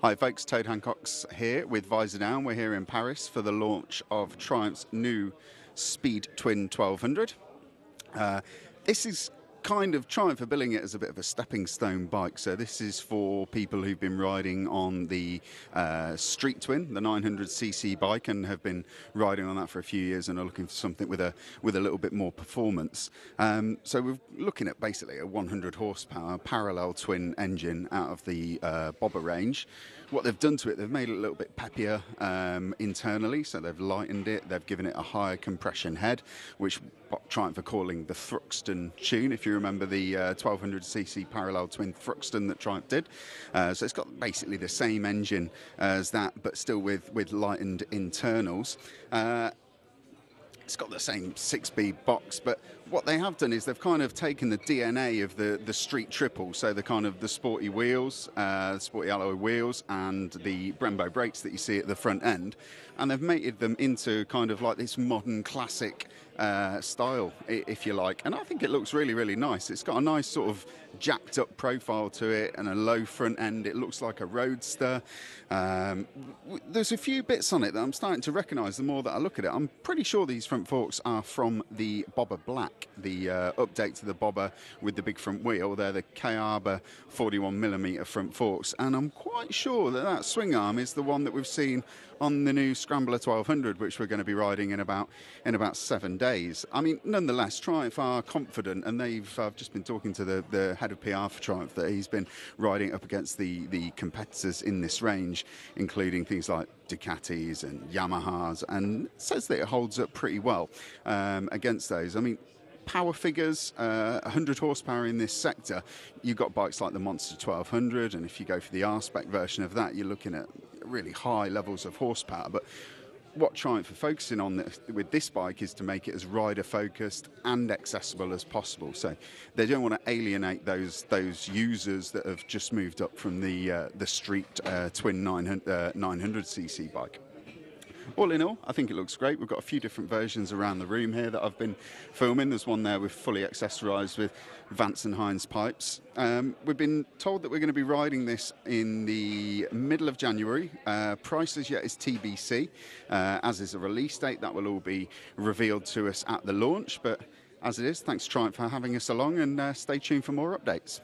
Hi folks, Toad Hancock's here with Visordown. We're here in Paris for the launch of Triumph's new Speed Twin 1200. This is kind of Triumph are billing it as a bit of a stepping stone bike. So this is for people who've been riding on the Street Twin, the 900cc bike, and have been riding on that for a few years and are looking for something with a little bit more performance. So we're looking at basically a 100 horsepower parallel twin engine out of the Bobber range. What they've done to it, they've made it a little bit peppier internally, so they've lightened it, they've given it a higher compression head, which Triumph are calling the Thruxton tune, if you remember the 1200cc parallel twin Thruxton that Triumph did. So it's got basically the same engine as that, but still with lightened internals. It's got the same 6-speed box, but what they have done is they've kind of taken the DNA of the Street Triple, so the sporty wheels, sporty alloy wheels, and the Brembo brakes that you see at the front end, and they've mated them into kind of like this modern classic style, if you like. And I think it looks really, really nice. It's got a nice sort of jacked up profile to it and a low front end. It looks like a roadster. There's a few bits on it that I'm starting to recognise the more that I look at it. I'm pretty sure these front forks are from the Bobber Black, the update to the Bobber with the big front wheel. They're the K-Arbor 41mm front forks, and I'm quite sure that swing arm is the one that we've seen on the new Scrambler 1200, which we're going to be riding in about 7 days. I mean, nonetheless, Triumph are confident, and I've just been talking to the head of PR for Triumph, that he's been riding up against the competitors in this range, including things like Ducatis and Yamahas, and says that it holds up pretty well against those. I mean, power figures, 100 horsepower in this sector, you've got bikes like the Monster 1200, and if you go for the R-Spec version of that, you're looking at really high levels of horsepower. But what Triumph are focusing on with this bike is to make it as rider focused and accessible as possible. So they don't want to alienate those users that have just moved up from the Street Twin 900cc bike. All in all, I think it looks great. We've got a few different versions around the room here that I've been filming. There's one there with fully accessorised with Vance and Hines pipes. We've been told that we're going to be riding this in the middle of January. Price as yet is TBC, as is a release date. That will all be revealed to us at the launch. But as it is, thanks Triumph for having us along, and stay tuned for more updates.